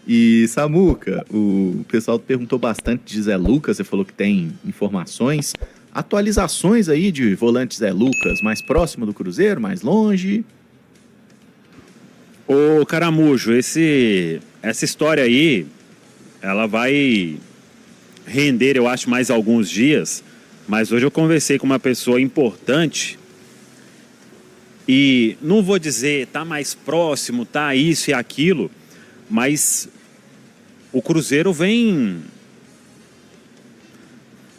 E Samuca, o pessoal perguntou bastante de Zé Lucas, você falou que tem informações, atualizações aí de volante Zé Lucas, mais próximo do Cruzeiro, mais longe? Ô Caramujo, essa história aí, ela vai render, eu acho, mais alguns dias, mas hoje eu conversei com uma pessoa importante e não vou dizer tá mais próximo, tá isso e aquilo, mas o Cruzeiro vem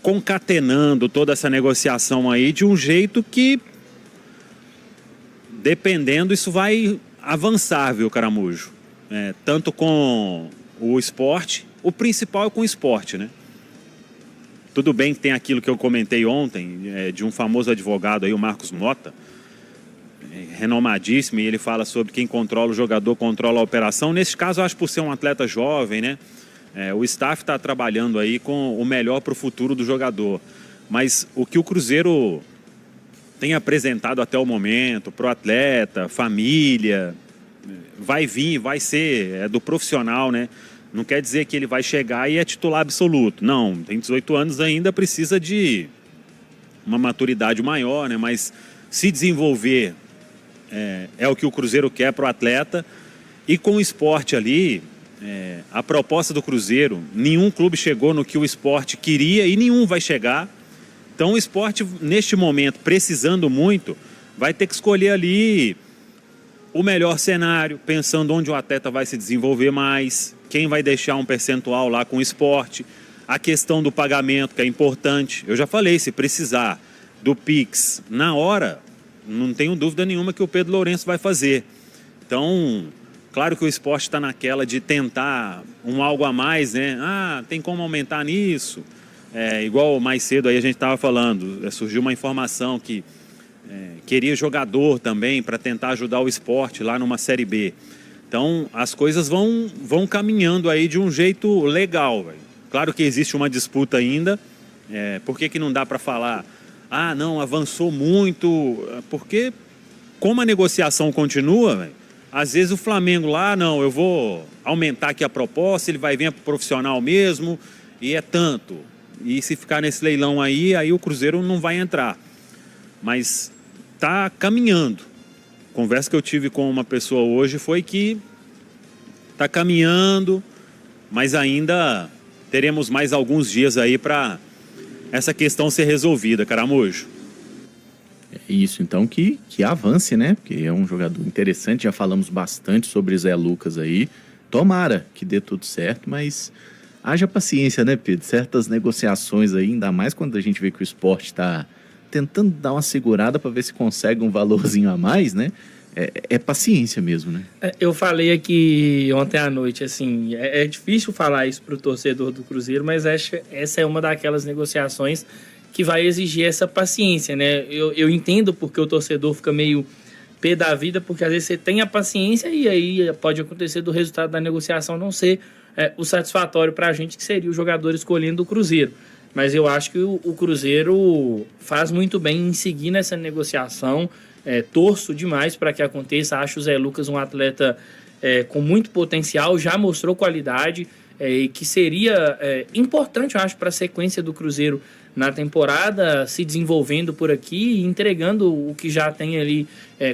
concatenando toda essa negociação aí de um jeito que, dependendo, isso vai avançar, viu, Caramujo? Tanto com o esporte, o principal é com o esporte, né? Tudo bem que tem aquilo que eu comentei ontem, de um famoso advogado aí, o Marcos Mota, renomadíssimo, e ele fala sobre quem controla o jogador, controla a operação. Nesse caso, eu acho por ser um atleta jovem, né? O staff está trabalhando aí com o melhor para o futuro do jogador. Mas o que o Cruzeiro tem apresentado até o momento, pro atleta, família, vai vir, vai ser, do profissional, né? Não quer dizer que ele vai chegar e é titular absoluto. Não, tem 18 anos ainda, precisa de uma maturidade maior, né? Mas se desenvolver é o que o Cruzeiro quer pro atleta. E com o esporte ali, a proposta do Cruzeiro, nenhum clube chegou no que o esporte queria e nenhum vai chegar. Então o esporte, neste momento, precisando muito, vai ter que escolher ali o melhor cenário, pensando onde o atleta vai se desenvolver mais, quem vai deixar um percentual lá com o esporte, a questão do pagamento, que é importante. Eu já falei, se precisar do Pix na hora, não tenho dúvida nenhuma que o Pedro Lourenço vai fazer. Então, claro que o esporte está naquela de tentar um algo a mais, né? Tem como aumentar nisso? Igual mais cedo aí a gente estava falando, surgiu uma informação que queria jogador também para tentar ajudar o esporte lá numa Série B. Então, as coisas vão caminhando aí de um jeito legal, véio. Claro que existe uma disputa ainda. Por que não dá para falar, não, avançou muito? Porque, como a negociação continua, véio, às vezes o Flamengo lá, não, eu vou aumentar aqui a proposta, ele vai vir pro profissional mesmo, e é tanto. E se ficar nesse leilão aí o Cruzeiro não vai entrar. Mas está caminhando. Conversa que eu tive com uma pessoa hoje foi que está caminhando, mas ainda teremos mais alguns dias aí para essa questão ser resolvida, Caramujo. É isso, então, que avance, né? Porque é um jogador interessante, já falamos bastante sobre Zé Lucas aí. Tomara que dê tudo certo, mas haja paciência, né, Pedro? Certas negociações aí, ainda mais quando a gente vê que o esporte está tentando dar uma segurada para ver se consegue um valorzinho a mais, né? É paciência mesmo, né? Eu falei aqui ontem à noite, assim, é difícil falar isso para o torcedor do Cruzeiro, mas essa é uma daquelas negociações que vai exigir essa paciência, né? Eu entendo porque o torcedor fica meio pé da vida, porque às vezes você tem a paciência e aí pode acontecer do resultado da negociação não ser o satisfatório para a gente, que seria o jogador escolhendo o Cruzeiro. Mas eu acho que o Cruzeiro faz muito bem em seguir nessa negociação. Torço demais para que aconteça. Acho o Zé Lucas um atleta com muito potencial, já mostrou qualidade e que seria importante, eu acho, para a sequência do Cruzeiro na temporada, se desenvolvendo por aqui e entregando o que já tem ali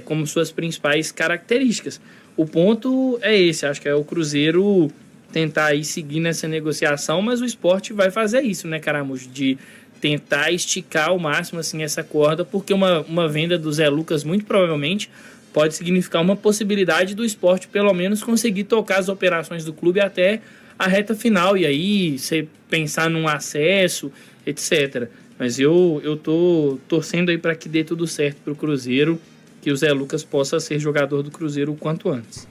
como suas principais características. O ponto é esse, acho que é o Cruzeiro tentar aí seguir nessa negociação, mas o esporte vai fazer isso, né, Caramujo? De tentar esticar ao máximo assim, essa corda, porque uma venda do Zé Lucas muito provavelmente pode significar uma possibilidade do esporte pelo menos conseguir tocar as operações do clube até a reta final, e aí você pensar num acesso, etc. Mas eu tô torcendo aí para que dê tudo certo pro Cruzeiro, que o Zé Lucas possa ser jogador do Cruzeiro o quanto antes.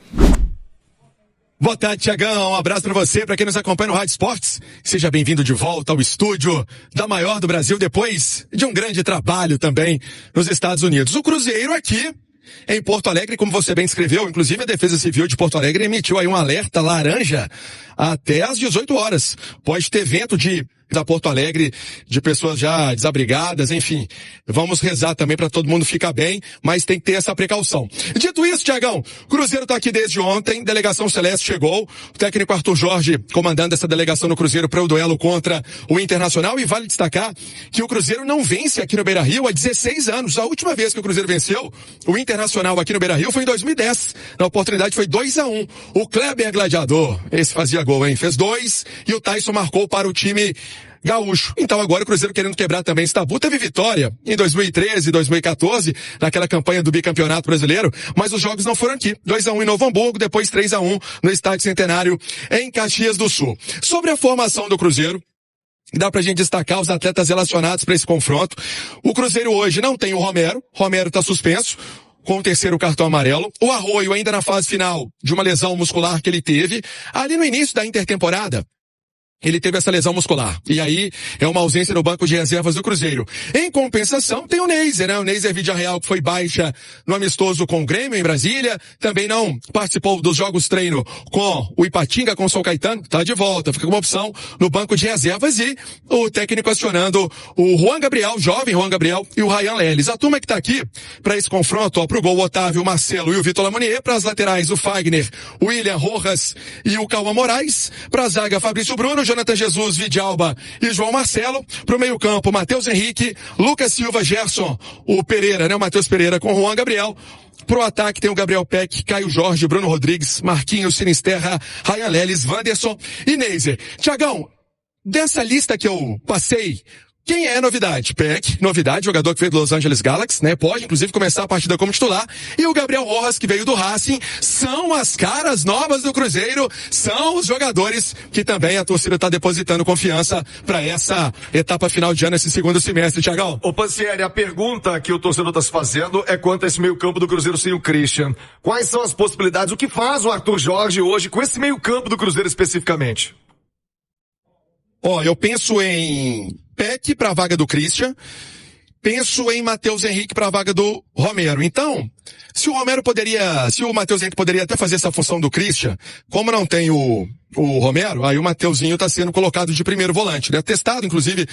Boa tarde, Tiagão. Um abraço pra você, pra quem nos acompanha no Rádio Esportes. Seja bem-vindo de volta ao estúdio da maior do Brasil, depois de um grande trabalho também nos Estados Unidos. O Cruzeiro aqui em Porto Alegre, como você bem escreveu, inclusive a Defesa Civil de Porto Alegre emitiu aí um alerta laranja até às 18 horas. Pode ter vento de da Porto Alegre, de pessoas já desabrigadas, enfim. Vamos rezar também para todo mundo ficar bem, mas tem que ter essa precaução. Dito isso, Tiagão, Cruzeiro tá aqui desde ontem, delegação Celeste chegou, o técnico Arthur Jorge comandando essa delegação no Cruzeiro para o duelo contra o Internacional, e vale destacar que o Cruzeiro não vence aqui no Beira-Rio há 16 anos. A última vez que o Cruzeiro venceu o Internacional aqui no Beira-Rio foi em 2010. Na oportunidade foi 2-1. O Kleber Gladiador, esse fazia gol, hein? Fez 2 e o Tyson marcou para o time gaúcho. Então agora o Cruzeiro querendo quebrar também esse tabu. Teve vitória em 2013 e 2014, naquela campanha do bicampeonato brasileiro, mas os jogos não foram aqui. 2-1 em Novo Hamburgo, depois 3-1 no Estádio Centenário em Caxias do Sul. Sobre a formação do Cruzeiro, dá pra gente destacar os atletas relacionados para esse confronto. O Cruzeiro hoje não tem o Romero tá suspenso com o 3º cartão amarelo. O Arroio ainda na fase final de uma lesão muscular que ele teve ali no início da intertemporada. Ele teve essa lesão muscular. E aí é uma ausência no banco de reservas do Cruzeiro. Em compensação, tem o Neiser, né? O Neiser Vidiarreal, que foi baixa no amistoso com o Grêmio em Brasília. Também não participou dos jogos treino com o Ipatinga, com o São Caetano. Tá de volta, fica com uma opção no banco de reservas. E o técnico acionando o Juan Gabriel, jovem Juan Gabriel, e o Ryan Leles. A turma que tá aqui para esse confronto, ó, pro gol o Otávio, o Marcelo e o Vitor Lamonier. Para as laterais, o Fagner, o William Rojas e o Cauã Moraes. Para a zaga, Fabrício Bruno, Jonathan Jesus, Vidalba e João Marcelo. Pro meio campo, Matheus Henrique, Lucas Silva, Gerson, o Pereira, né? O Matheus Pereira com o Juan Gabriel. Pro ataque tem o Gabriel Peck, Caio Jorge, Bruno Rodrigues, Marquinhos, Sinisterra, Ryan Leles, Wanderson e Neiser. Tiagão, dessa lista que eu passei, quem é novidade? Peck, novidade, jogador que veio do Los Angeles Galaxy, né? Pode, inclusive, começar a partida como titular. E o Gabriel Rojas, que veio do Racing, são as caras novas do Cruzeiro, são os jogadores que também a torcida está depositando confiança para essa etapa final de ano, esse segundo semestre, Thiagão. Ô Pansieri, a pergunta que o torcedor está se fazendo é quanto a esse meio campo do Cruzeiro sem o Christian. Quais são as possibilidades? O que faz o Arthur Jorge hoje com esse meio campo do Cruzeiro especificamente? Ó, eu penso em Peck para a vaga do Christian, penso em Matheus Henrique para a vaga do Romero. Então, se o Matheus Henrique poderia até fazer essa função do Christian, como não tem o Romero, aí o Mateuzinho está sendo colocado de primeiro volante, né? Testado, inclusive,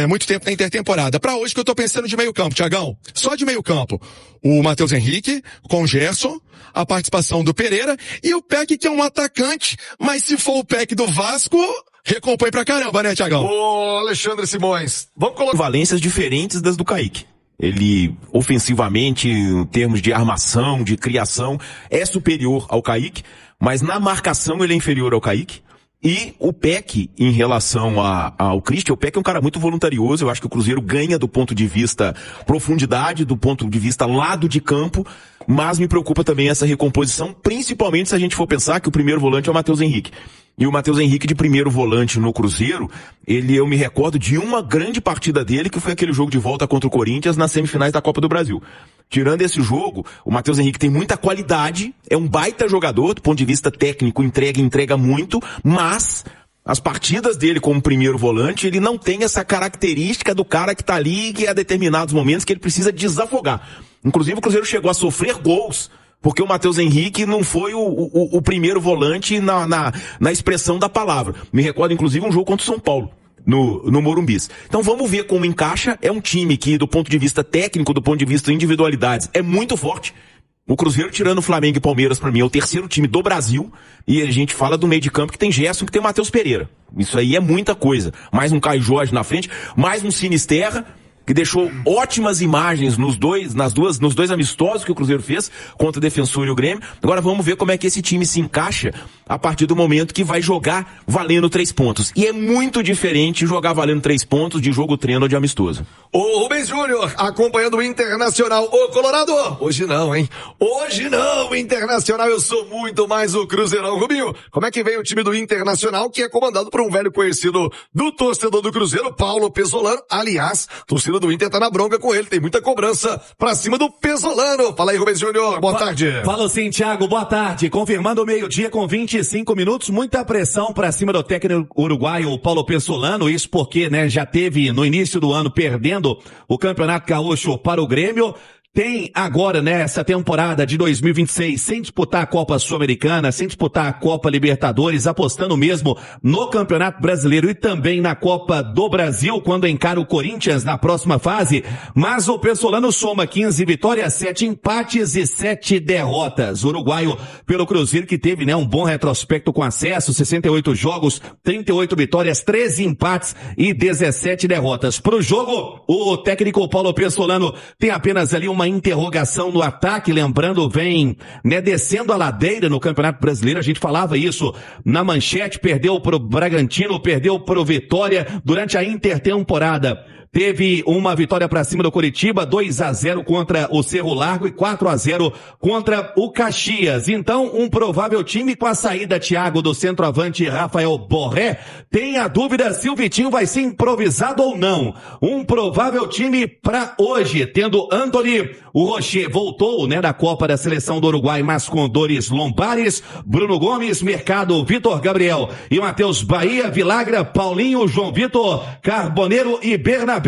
muito tempo na intertemporada. Para hoje que eu tô pensando de meio campo, Thiagão, só de meio campo. O Matheus Henrique, com o Gerson, a participação do Pereira e o Peck, que é um atacante, mas se for o Peck do Vasco, recompõe pra caramba, né, Thiagão? Ô, Alexandre Simões, vamos colocar valências diferentes das do Kaique. Ele, ofensivamente, em termos de armação, de criação, é superior ao Kaique, mas na marcação ele é inferior ao Kaique. E o Peck, em relação ao Christian, o Peck é um cara muito voluntarioso. Eu acho que o Cruzeiro ganha do ponto de vista profundidade, do ponto de vista lado de campo, mas me preocupa também essa recomposição, principalmente se a gente for pensar que o primeiro volante é o Matheus Henrique. E o Matheus Henrique, de primeiro volante no Cruzeiro, eu me recordo de uma grande partida dele, que foi aquele jogo de volta contra o Corinthians nas semifinais da Copa do Brasil. Tirando esse jogo, o Matheus Henrique tem muita qualidade, é um baita jogador, do ponto de vista técnico, entrega muito, mas as partidas dele como primeiro volante, ele não tem essa característica do cara que tá ali, que a determinados momentos que ele precisa desafogar. Inclusive o Cruzeiro chegou a sofrer gols, porque o Matheus Henrique não foi o primeiro volante na expressão da palavra. Me recordo, inclusive, um jogo contra o São Paulo, no Morumbis. Então vamos ver como encaixa. É um time que, do ponto de vista técnico, do ponto de vista de individualidades, é muito forte. O Cruzeiro, tirando o Flamengo e Palmeiras, pra mim, é o terceiro time do Brasil. E a gente fala do meio de campo que tem Gerson, que tem o Matheus Pereira. Isso aí é muita coisa. Mais um Caio Jorge na frente, mais um Sinisterra, que deixou ótimas imagens nos dois amistosos que o Cruzeiro fez contra o Defensor e o Grêmio. Agora vamos ver como é que esse time se encaixa a partir do momento que vai jogar valendo 3 pontos. E é muito diferente jogar valendo 3 pontos de jogo treino ou de amistoso. Ô Rubens Júnior, acompanhando o Internacional. Ô Colorado, hoje não, hein? Hoje não, Internacional, eu sou muito mais o Cruzeirão. Rubinho, como é que vem o time do Internacional, que é comandado por um velho conhecido do torcedor do Cruzeiro, Paulo Pesolano. Aliás, torcedor do Inter tá na bronca com ele, tem muita cobrança pra cima do Pesolano. Fala aí, Rubens Júnior, boa tarde. Fala sim, Thiago, boa tarde. Confirmando o meio-dia com 25 minutos, muita pressão pra cima do técnico uruguaio Paulo Pesolano, isso porque, né, já teve no início do ano perdendo o Campeonato Gaúcho para o Grêmio. tem agora, nessa temporada de 2026, sem disputar a Copa Sul-Americana, sem disputar a Copa Libertadores, apostando mesmo no Campeonato Brasileiro e também na Copa do Brasil, quando encara o Corinthians na próxima fase. Mas o Pessolano soma 15 vitórias, 7 empates e 7 derrotas. O uruguaio pelo Cruzeiro, que teve, né, um bom retrospecto com acesso, 68 jogos, 38 vitórias, 13 empates e 17 derrotas. Pro jogo, o técnico Paulo Pessolano tem apenas ali uma interrogação no ataque, lembrando, vem, né, descendo a ladeira no Campeonato Brasileiro, a gente falava isso na manchete, perdeu pro Bragantino, perdeu pro Vitória durante a intertemporada. Teve uma vitória para cima do Coritiba, 2-0 contra o Cerro Largo e 4-0 contra o Caxias. Então, um provável time com a saída, Thiago, do centroavante Rafael Borré. Tem a dúvida se o Vitinho vai ser improvisado ou não. Um provável time para hoje, tendo Antony, o Rocher voltou, né, da Copa da Seleção do Uruguai, mas com dores lombares, Bruno Gomes, Mercado, Vitor Gabriel e Matheus Bahia, Vilagra, Paulinho, João Vitor, Carboneiro e Bernabé.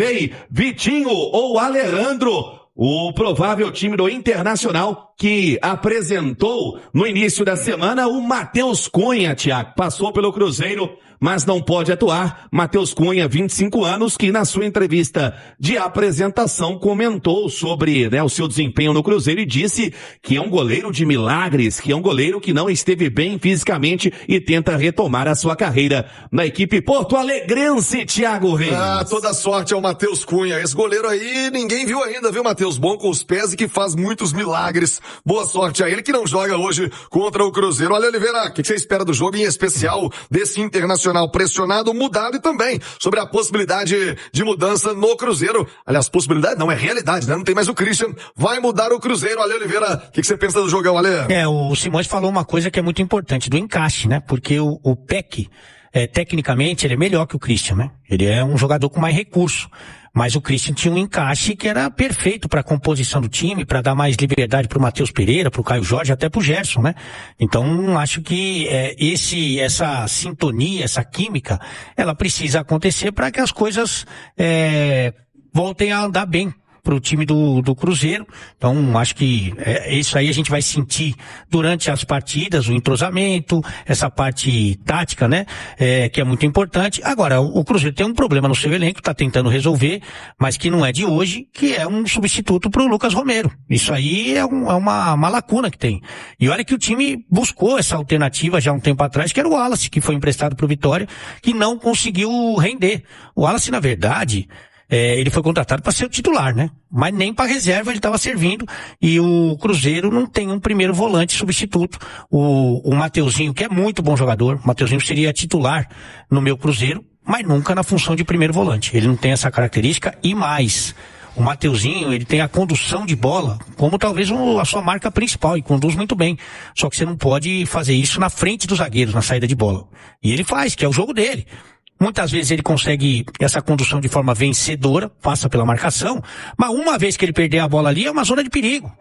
Vitinho ou Alejandro, o provável time do Internacional que apresentou no início da semana o Matheus Cunha, Thiago. Passou pelo Cruzeiro, mas não pode atuar. Matheus Cunha, 25 anos, que na sua entrevista de apresentação comentou sobre, né, o seu desempenho no Cruzeiro e disse que é um goleiro de milagres, que é um goleiro que não esteve bem fisicamente e tenta retomar a sua carreira na equipe porto-alegrense, Thiago Reis. Toda sorte ao Matheus Cunha. Esse goleiro aí ninguém viu ainda, viu, Matheus? Bom com os pés e que faz muitos milagres. Boa sorte a ele que não joga hoje contra o Cruzeiro. Olha, Oliveira, o que você espera do jogo, em especial desse Internacional pressionado, mudado, e também sobre a possibilidade de mudança no Cruzeiro? Aliás, possibilidade não, é realidade, né? Não tem mais o Christian, vai mudar o Cruzeiro. Ale Oliveira, o que você pensa do jogão, Ale? O Simões falou uma coisa que é muito importante, do encaixe, né? Porque o Peck, tecnicamente, ele é melhor que o Christian, né? Ele é um jogador com mais recurso. Mas o Christian tinha um encaixe que era perfeito para a composição do time, para dar mais liberdade para o Matheus Pereira, para o Caio Jorge, até para o Gerson, né? Então, acho que essa sintonia, essa química, ela precisa acontecer para que as coisas voltem a andar bem para o time do Cruzeiro. Então, acho que isso aí a gente vai sentir durante as partidas, o entrosamento, essa parte tática, né? Que é muito importante. Agora, o Cruzeiro tem um problema no seu elenco, está tentando resolver, mas que não é de hoje, que é um substituto para o Lucas Romero. Isso aí é uma lacuna que tem. E olha que o time buscou essa alternativa já um tempo atrás, que era o Wallace, que foi emprestado para o Vitória, que não conseguiu render. O Wallace, na verdade, ele foi contratado para ser o titular, né? Mas nem para reserva ele estava servindo, e o Cruzeiro não tem um primeiro volante substituto. O Mateuzinho, que é muito bom jogador, o Mateuzinho seria titular no meu Cruzeiro, mas nunca na função de primeiro volante. Ele não tem essa característica, e mais, o Mateuzinho, ele tem a condução de bola como talvez a sua marca principal, e conduz muito bem. Só que você não pode fazer isso na frente dos zagueiros, na saída de bola. E ele faz, que é o jogo dele. Muitas vezes ele consegue essa condução de forma vencedora, passa pela marcação, mas uma vez que ele perder a bola ali, é uma zona de perigo.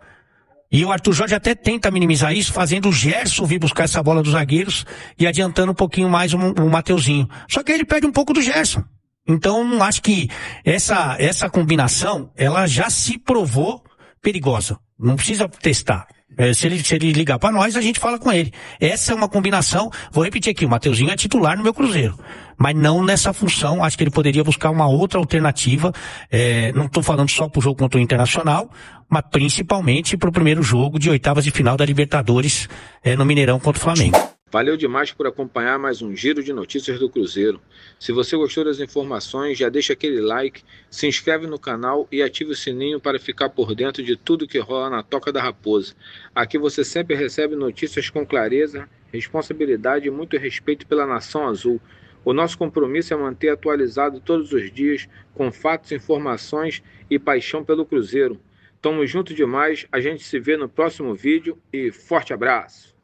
E o Arthur Jorge até tenta minimizar isso, fazendo o Gerson vir buscar essa bola dos zagueiros e adiantando um pouquinho mais o Mateuzinho. Só que aí ele perde um pouco do Gerson. Então, acho que essa combinação, ela já se provou perigosa. Não precisa testar. Se ele ligar para nós, a gente fala com ele. Essa é uma combinação, vou repetir aqui, o Mateuzinho é titular no meu Cruzeiro, mas não nessa função. Acho que ele poderia buscar uma outra alternativa. Não estou falando só para o jogo contra o Internacional, mas principalmente para o primeiro jogo de oitavas de final da Libertadores, no Mineirão contra o Flamengo. Valeu demais por acompanhar mais um Giro de Notícias do Cruzeiro. Se você gostou das informações, já deixa aquele like, se inscreve no canal e ative o sininho para ficar por dentro de tudo que rola na Toca da Raposa. Aqui você sempre recebe notícias com clareza, responsabilidade e muito respeito pela Nação Azul. O nosso compromisso é manter atualizado todos os dias, com fatos, informações e paixão pelo Cruzeiro. Tamo junto demais, a gente se vê no próximo vídeo e forte abraço!